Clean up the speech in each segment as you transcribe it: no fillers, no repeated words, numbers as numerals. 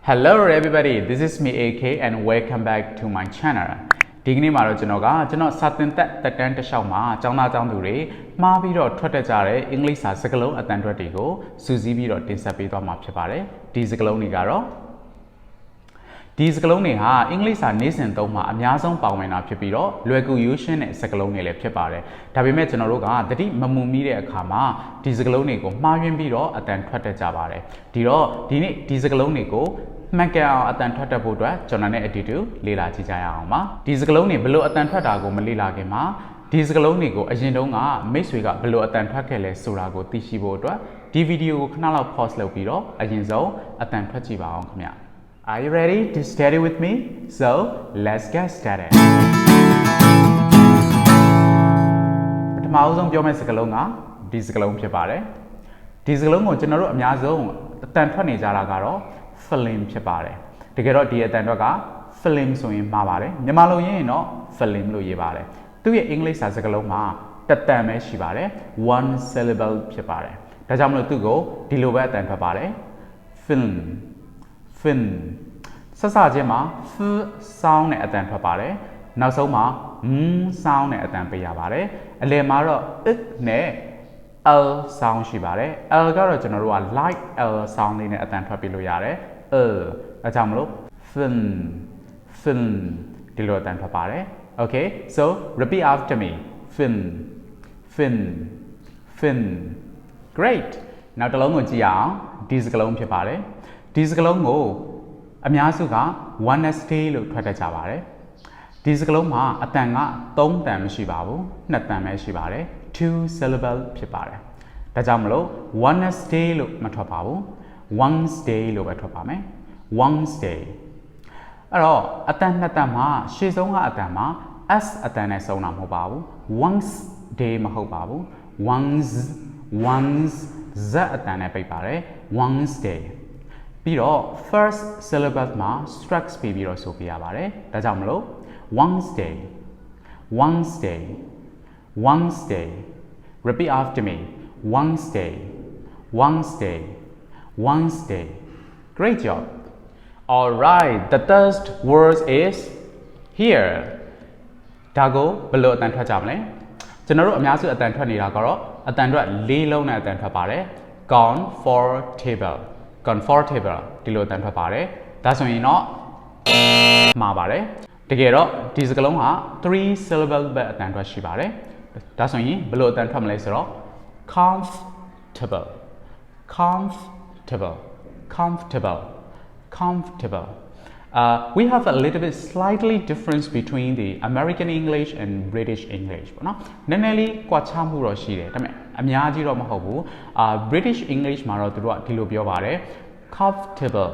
Hello everybody, this is me AK and welcome back to my channel. ဒီကနေ့မှာတော့ကျွန်တော်စာသင်သက်တမ်းတစ်လျှောက်မှာကျောင်းသားကျောင်းသူတွေမှားပြီးတော့ထွက်တတ်ကြတဲ့အင်္ဂလိပ်စာစကားလုံးအတန်ထွက်တွေကိုစုစည်းပြီးတော့တင်ဆက်ပေးသွားမှာဖြစ်ပါတယ်။ဒီစကားလုံးတွေကတော့ဒီစကားလုံးတွေဟာအင်္ဂလိပ်စာနေ့စဉ်သုံးမှာအများဆုံးပါဝင်တာဖြစ်ပြီးတော့လွယ်ကူရိုးရှင်းတဲ့စကားလုံးတွေလည်းဖြစ်ပါတယ်။ဒါပေမဲ့ကျွန်တော်တို့ကတတိမမူမိတဲ့အခါမှာဒီစကားလုံးတွေကိုမှားယွင်းပြီးတော့အတန်ထွက်တတ်ကြပါတယ်။ဒီတော့ဒီနေ့ဒီစကားလုံးတွေကိုမှန်ကန်အောင်အတန်ထွက်တတ်ဖို့အတွက်ကျွန်တော်နဲ့အတူတူလေ့လာကြည့်ကြရအောင်ပါဒီစကားလုံးတွေဘယ်လိုအတန်ထွက်တာကိုမလေ့လာခင်မှာဒီစကားလုံးတွေကိုအရင်တုန်းကမိတ်ဆွေကဘယ်လိုအတန်ထွက်ခဲ့လဲဆိုတာကိုသိရှိဖို့အတွက်ဒီဗီဒီယိုကိုခဏလောက် pause လုပ်ပြီးတော့အရင်ဆုံးအတန်ထွက်ကြည့်ပါအောင်ခင်ဗျ Are you ready to study with me? So, let's get started. ပထမဆုံးပြောမယ့်စကားလုံးကဒီစကားလုံးဖြစ်ပါတယ်ဒီစကားလုံးကိုကျွန်တော်တို့အများဆုံးအတန်ထွက်နေကြတာကတော့ film ဖြစ်ပါတယ်တကယ်တော့ဒီအတန်ထွက်က film ဆိုရင်မှားပါတယ်မြန်မာလိုရင်းရင်တော့ film လို့ရေးပါတယ်သူ့ရဲ့အင်္ဂလိပ်စာစကားလုံးမှာတစ်တန်ပဲရှိပါတယ် one syllable ဖြစ်ပါတယ်ဒါကြောင့်မလို့သူ့ကိုဒီလိုပဲအတန်ထွက်ပါတယ် film ဆက်စချင်းမှာ f sound နဲ့အတန်ထွက်ပါတယ်နောက်ဆုံးမှာ sound နဲ့အတန်ပေးရပါတယ်အလယ်မှာတော့ နဲ့ L sound ရှိပါတယ် L ကတော့ကျွန်တော်တို့က like L sound လေးနဲ့အတန်ထွက်ပြလို့ရတယ်အဲကြောင့်မလို့ fin ဒီလိုအတန်ထွက်ပါတယ် Okay so repeat after me fin Great နောက်တစ်လုံးကိုကြည့်အောင်ဒီစကားလုံးဖြစ်ပါတယ်ဒီစကားလုံးကိုအများစုက Wednesday လို့ထွက်တတ်ကြပါတယ်ဒီစကားလုံးမှာအတန်က3တန်မရှိပါဘူး2တန်ပဲရှိပါတယ်2 syllable ဖြစ်ပါတယ်ဒါကြောင့်မလို့ Wednesday လို့မထွက်ပါဘူး Wednesday လို့ပဲထွက်ပါမယ် Wednesday အဲ့တော့အတန်2တန်မှာရှေ့ဆုံးကအတန်မှာ s အတန်နဲ့ဆုံးတာမဟုတ်ပါဘူး Wednesday မဟုတ်ပါဘူး once z အတန်နဲ့ပိတ်ပါတယ် Wednesday ပြီးတော့ first syllable မှာ stress ပြီးတော့ဆိုပြရပါတယ်ဒါကြောင့်မလို့ Wednesday Repeat after me Wednesday Great job Alright the third word is here ဒါကိုဘယ်လိုအတန်ထွက်ကြမလဲကျွန်တော်တို့အများစုအတန်ထွက်နေတာကတော့အတန်ထွက်၄လုံးနဲ့အတန်ထွက်ပါတယ် comfortable ဒီလိုအတန်ထွက်ပါတယ်ဒါဆိုရင်တော့မှားပါတယ်တကယ်တော့ဒီစကားလုံးက3 syllable ပဲအတန်ထွက်ရှိပါတယ်ဒါဆိုရင်ဘယ်လိုအတန်ထွက်မလဲဆိုတော့ comfortable we have a little bit slightly difference between the American English and British English ပေါ့နော်နည်းနည်းလေးကွာခြားမှုတော့ရှိတယ်ဒါပေမဲ့အများကြီးတော့မဟုတ်ဘူး British English မှာတော့သူတို့ကဒီလိုပြောပါတယ် comfortable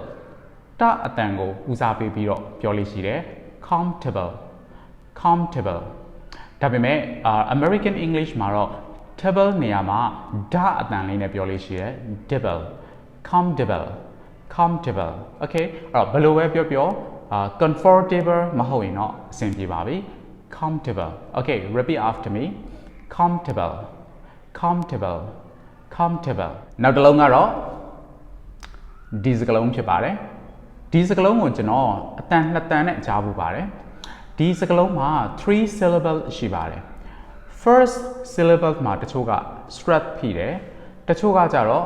တအတန်ကိုဦးစားပေးပြီးတော့ပြောလို့ရှိတယ် comfortable ဒါပေမဲ့American English မှာတော့ table နေရာမှာဓာအတန်လေးနဲ့ပြောလို့ရှိတယ် comfortable okay အဲ့တော့ဘယ်လိုပဲပြောပြောcomfortable မဟုတ်ရင်တော့အဆင်ပြေပါပြီ comfortable okay repeat after me comfortable နောက်တစ်လုံးကတော့ဒီစကားလုံးဖြစ်ပါတယ်ဒီစကားလုံးကိုကျွန်တော်အတန်2တန်နဲ့ကြားဖို့ပါတယ်ဒီစကားလုံးမှာ3 syllable ရှိပါတယ် first syllable မှာတချို့က stress ဖိတယ်တချို့ကကြတော့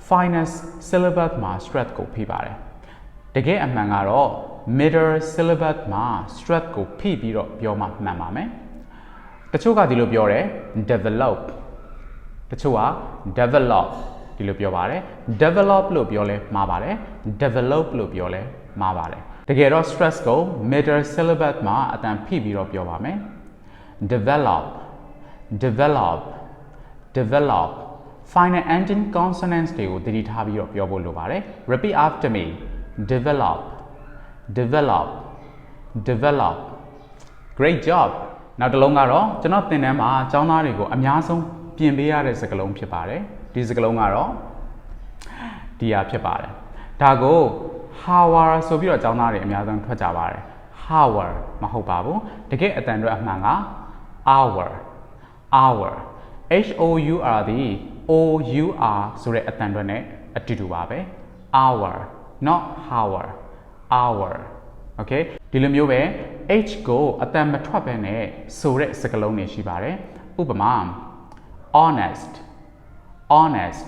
final syllable မှာ stress ကိုဖိပါတယ်တကယ်အမှန်ကတော့ middle syllable မှာ stress ကိုဖိပြီးတော့ပြောမှမှန်ပါမယ်တချို့ကဒီလိုပြောတယ် develop တချို့က develop ဒီလိုပြောပါတယ် develop လို့ပြောလဲမှားပါတယ် develop လို့ပြောလဲမှားပါတယ်တကယ်တော့ stress ကို middle syllable မှာအတန်ဖိပြီးတော့ပြောပါမယ် develop final ending consonants တွေကိုတတိထားပြီးတော့ပြောဖို့လိုပါတယ် repeat after me develop great job နောက်တစ်လုံးကတော့ကျွန်တော်သင်တန်းမှာကျောင်းသားတွေကိုအများဆုံးပြင်ပေးရတဲ့စကားလုံးဖြစ်ပါတယ်ဒီစကားလုံးကတော့ဒီဟာဖြစ်ပါတယ်ဒါကို hour ဆိုပြီးတော့ကျောင်းသားတွေအများဆုံးထွက်ကြပါတယ် hour မဟုတ်ပါဘူးတကယ်အတန်အတွက်အမှန်က hour H O U R ဒီ O U R ဆိုတဲ့အတန်အတွက်နဲ့အတူတူပါပဲ hour not hour hour okay ဒီလိုမျိုးပဲ h ကိုအတန်မထွက်ဘဲနဲ့ဆိုတဲ့စကားလုံးတွေရှိပါတယ်ဥပမာ honest honest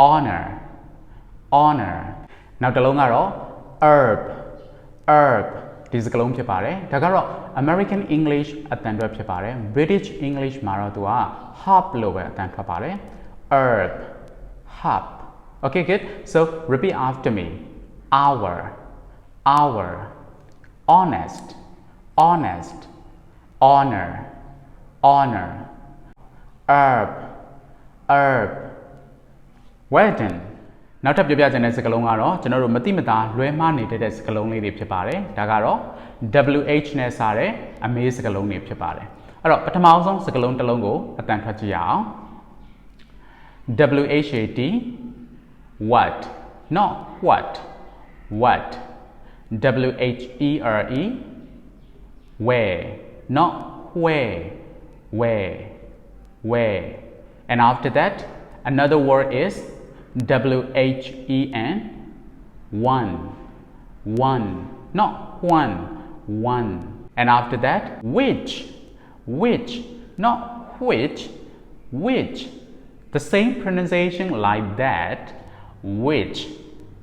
honor honor နောက်တစ်လုံးကတော့ herb herb ဒီစကားလုံးဖြစ်ပါတယ်ဒါကတော့ American English အတန်ထွက်ဖြစ်ပါတယ် British English မှာတော့သူက herb လို့ပဲအတန်ထွက်ပါတယ် herb herb okay good so repeat after me hour hour honest honest honor honor herb herb well done နောက်ထပ်ပြောပြချင်တဲ့စကားလုံးကတော့ကျွန်တော်တို့မတိမတာလွဲမှားနေတဲ့စကားလုံးလေးတွေဖြစ်ပါတယ်ဒါကတော့ WH နဲ့စတဲ့အမေးစကားလုံးတွေဖြစ်ပါတယ်အဲ့တော့ပထမအောင်ဆုံးစကားလုံးတစ်လုံးကိုအတန်ထွက်ကြည့်ရအောင် WHAT what not what what WHERE where not where and after that another word is WHEN one not one and after that which not which the same pronunciation like that which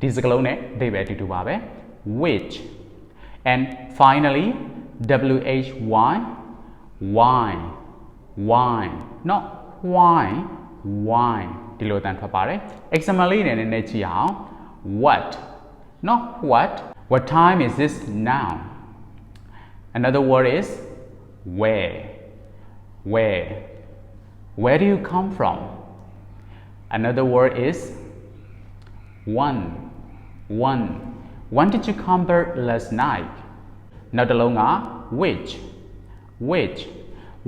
ဒီစကားလုံးနဲ့အဓိပ္ပာယ်အတူတူပါပဲ which and finally WHY wine not wine ဒီလိုတန်ထွက်ပါတယ် example လေးနဲ့နည်းနည်းကြည့်အောင် what not what time is this now another word is where do you come from another word is one when did you come back last night နောက်တစ်လုံးက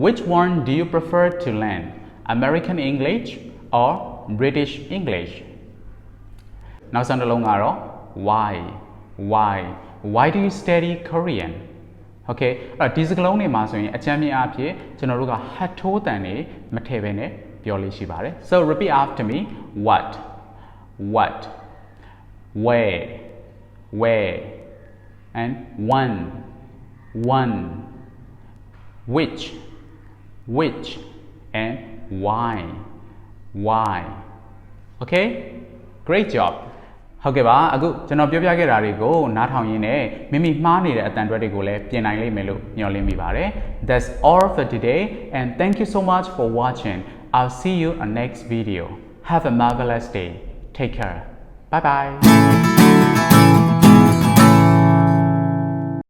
which one do you prefer to learn American English or British English နောက်ဆုံးတစ်လုံးကတော့ why do you study Korean okay အဲ့ဒီစကားလုံးတွေမှာဆိုရင်အချမ်းမြင်အဖြစ်ကျွန်တော်တို့က hat ထိုးတန်နေမထည့်ဘဲနဲ့ပြောလို့ရှိပါတယ် so repeat after me what where and one which and why okay great job ဟုတ်ကဲ့ပါအခုကျွန်တော်ပြောပြခဲ့တာတွေကိုနားထောင်ရင်းနဲ့မိမိမှားနေတဲ့အတန်တွက်တွေကိုလည်းပြင်နိုင်လိမ့်မယ်လို့မျှော်လင့်မိပါတယ် That's all for today and thank you so much for watching I'll see you on next video have a marvelous day take care bye bye